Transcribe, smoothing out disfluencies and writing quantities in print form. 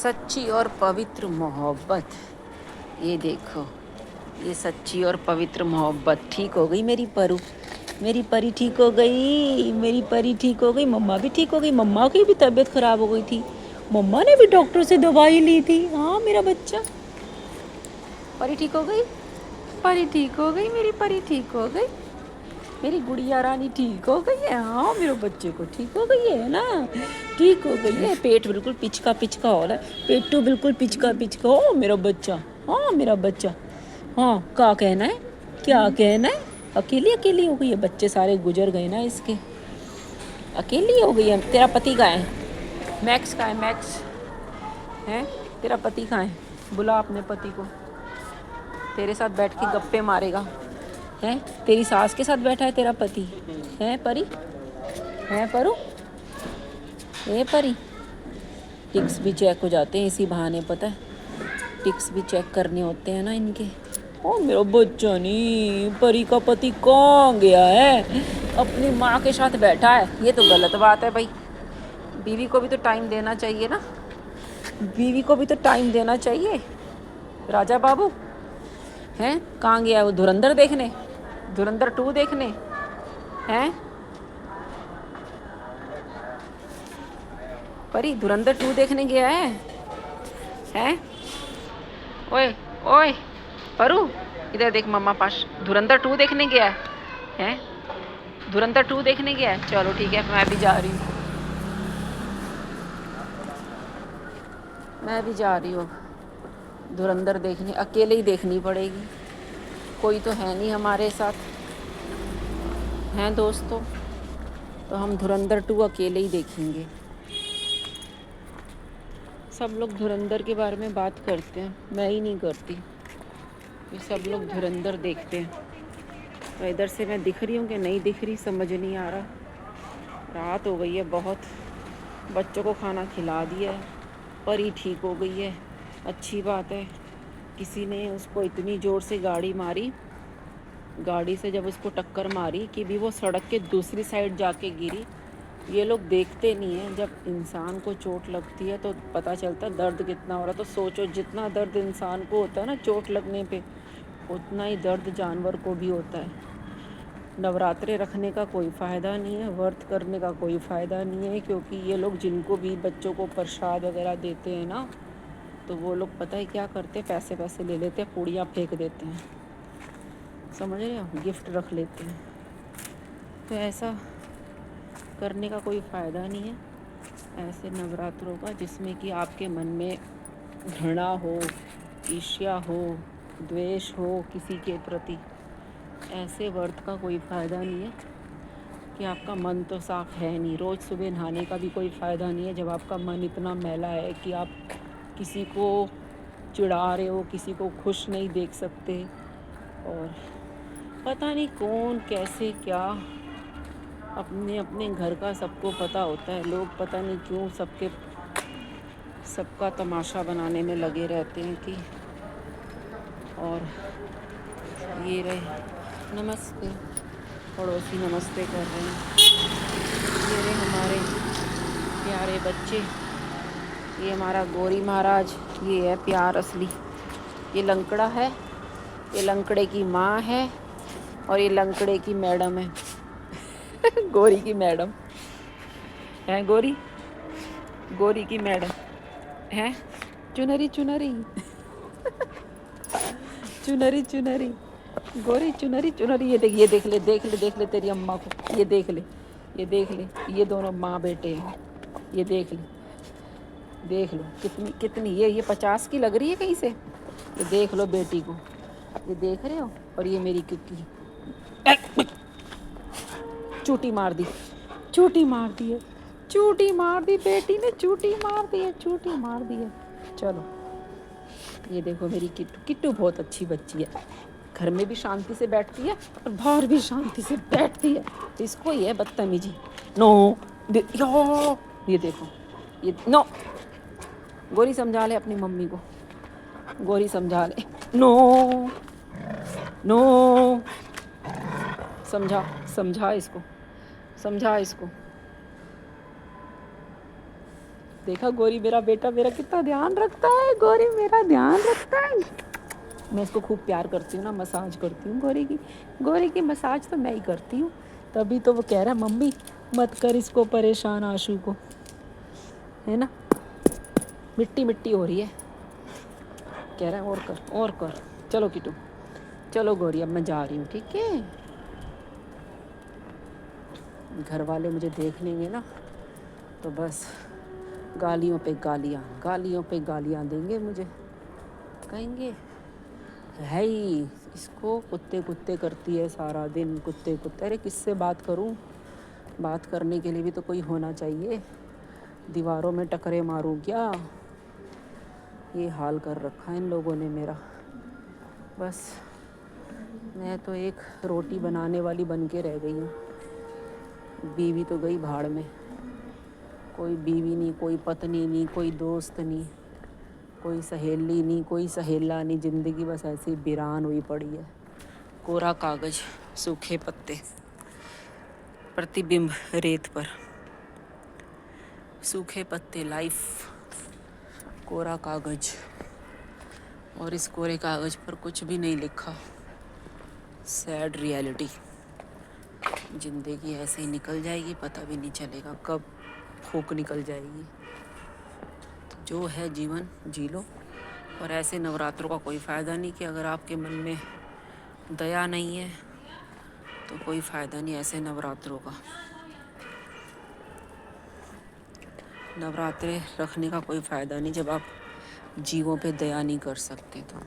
सच्ची और पवित्र मोहब्बत। ये देखो, ये सच्ची और पवित्र मोहब्बत। ठीक हो गई मेरी परू, मेरी परी ठीक हो गई, मेरी परी ठीक हो गई। मम्मा भी ठीक हो गई, मम्मा की भी तबीयत खराब हो गई थी, मम्मा ने भी डॉक्टर से दवाई ली थी। हाँ मेरा बच्चा, परी ठीक हो गई, परी ठीक हो गई, मेरी परी ठीक हो गई, मेरी गुड़िया रानी ठीक हो गई है। हाँ मेरे बच्चे को ठीक हो गई है ना, ठीक हो गई है। पेट बिल्कुल पिचका पिचका हो रहा है, पेट तो बिल्कुल पिचका पिचका हो मेरा बच्चा। हाँ मेरा बच्चा, हाँ क्या कहना है, क्या कहना है। अकेली अकेली हो गई है, बच्चे सारे गुजर गए ना इसके, अकेली हो गई है। तेरा पति कहाँ है, मैक्स कहाँ है, मैक्स है तेरा पति कहाँ है, बुला अपने पति को, तेरे साथ बैठ के गप्पे मारेगा। हैं तेरी सास के साथ बैठा है तेरा पति, है परी, है परू, है परी। टिक्स भी चेक हो जाते हैं इसी बहाने, पता है, टिक्स भी चेक करने होते हैं ना इनके। ओ मेरा बच्चा नहीं, परी का पति कहाँ गया है, अपनी माँ के साथ बैठा है। ये तो गलत बात है भाई, बीवी को भी तो टाइम देना चाहिए ना, बीवी को भी तो टाइम देना चाहिए। राजा बाबू हैं कहाँ गया है वो, धुरंधर देखने, धुरंधर 2 देखने हैं। परी धुरंधर 2 देखने गया है, हैं। ओए ओए परू, इधर देख मम्मा पास, धुरंधर 2 देखने गया है, हैं धुरंधर 2 देखने गया है। चलो ठीक है, मैं भी जा रही हूँ, मैं भी जा रही हूँ धुरंधर देखने। अकेले ही देखनी पड़ेगी, कोई तो है नहीं हमारे साथ, हैं दोस्तों, तो हम धुरंधर 2 अकेले ही देखेंगे। सब लोग धुरंधर के बारे में बात करते हैं, मैं ही नहीं करती, ये सब लोग धुरंधर देखते हैं। तो इधर से मैं दिख रही हूँ कि नहीं दिख रही, समझ नहीं आ रहा। रात हो गई है बहुत, बच्चों को खाना खिला दिया है, परी ठीक हो गई है, अच्छी बात है। किसी ने उसको इतनी ज़ोर से गाड़ी मारी, गाड़ी से जब उसको टक्कर मारी कि भी वो सड़क के दूसरी साइड जाके गिरी। ये लोग देखते नहीं हैं, जब इंसान को चोट लगती है तो पता चलता है दर्द कितना हो रहा है। तो सोचो, जितना दर्द इंसान को होता है ना चोट लगने पे, उतना ही दर्द जानवर को भी होता है। नवरात्रे रखने का कोई फ़ायदा नहीं है, व्रत करने का कोई फ़ायदा नहीं है, क्योंकि ये लोग जिनको भी बच्चों को प्रसाद वगैरह देते हैं ना, तो वो लोग पता है क्या करते हैं, पैसे पैसे ले लेते हैं, पूड़ियाँ फेंक देते हैं, समझ रहे हो, गिफ्ट रख लेते हैं। तो ऐसा करने का कोई फ़ायदा नहीं है ऐसे नवरात्रों का, जिसमें कि आपके मन में घृणा हो, ईर्ष्या हो, द्वेष हो किसी के प्रति। ऐसे व्रत का कोई फ़ायदा नहीं है कि आपका मन तो साफ है नहीं। रोज़ सुबह नहाने का भी कोई फ़ायदा नहीं है जब आपका मन इतना मैला है कि आप किसी को चिढ़ा रहे हो, किसी को खुश नहीं देख सकते। और पता नहीं कौन कैसे क्या, अपने अपने घर का सबको पता होता है, लोग पता नहीं क्यों सबका तमाशा बनाने में लगे रहते हैं कि। और ये रहे, नमस्ते, पड़ोसी नमस्ते कर रहे हैं। ये रहे हमारे प्यारे बच्चे, ये हमारा गौरी महाराज, ये है प्यार असली। ये लंकड़ा है, ये लंकड़े की माँ है, और ये लंकड़े की मैडम है गोरी की मैडम है, गोरी, गोरी की मैडम है, चुनरी चुनरी चुनरी चुनरी, गोरी चुनरी चुनरी। ये देख, ये देख ले, देख ले, देख ले तेरी अम्मा को, ये देख ले, ये देख ले, ये दोनों माँ बेटे हैं, ये देख ले, देख लो कितनी कितनी, ये 50 की लग रही है कहीं से। ये देख लो बेटी को, ये देख रहे हो। और ये मेरी क्योंकि चूटी मार दी, चूटी मार दी है, चूटी मार दी बेटी ने, चूटी मार दी है, चूटी मार दी है। चलो ये देखो मेरी किट्टू, किट्टू बहुत अच्छी बच्ची है, घर में भी शांति से बैठती है और बाहर भी शांति से बैठती है। तो इसको ये है बदतमीजी, नो यो, ये देखो, ये नो। गोरी समझा ले अपनी मम्मी को, गोरी समझा ले, नो नो, समझा, समझा इसको, समझा इसको। देखा गोरी मेरा बेटा मेरा कितना ध्यान रखता है, गोरी मेरा ध्यान रखता है। मैं इसको खूब प्यार करती हूँ ना, मसाज करती हूँ गोरी की मसाज तो मैं ही करती हूँ। तभी तो वो कह रहा है मम्मी मत कर इसको परेशान आशू को, है ना। मिट्टी मिट्टी हो रही है, कह रहा है और कर। चलो किटू चलो गोरी, अब मैं जा रही हूँ, ठीक है। घर वाले मुझे देख लेंगे ना तो बस गालियों पे गालियाँ देंगे मुझे, कहेंगे है ही इसको कुत्ते कुत्ते करती है सारा दिन, कुत्ते कुत्ते। अरे किससे बात करूं, बात करने के लिए भी तो कोई होना चाहिए, दीवारों में टकरे मारूं क्या। ये हाल कर रखा है इन लोगों ने मेरा। बस मैं तो एक रोटी बनाने वाली बन के रह गई हूँ। बीवी तो गई भाड़ में, कोई बीवी नहीं, कोई पत्नी नहीं, कोई दोस्त नहीं, कोई सहेली नहीं, कोई सहेला नहीं। ज़िंदगी बस ऐसी वीरान हुई पड़ी है, कोरा कागज़, सूखे पत्ते, प्रतिबिंब रेत पर, सूखे पत्ते लाइफ, कोरा कागज़। और इस कोरे कागज़ पर कुछ भी नहीं लिखा। Sad reality. ज़िंदगी ऐसे ही निकल जाएगी, पता भी नहीं चलेगा कब फूंक निकल जाएगी। तो जो है जीवन जी लो। और ऐसे नवरात्रों का कोई फ़ायदा नहीं कि अगर आपके मन में दया नहीं है तो कोई फ़ायदा नहीं ऐसे नवरात्रों का। नवरात्रे रखने का कोई फ़ायदा नहीं जब आप जीवों पे दया नहीं कर सकते तो।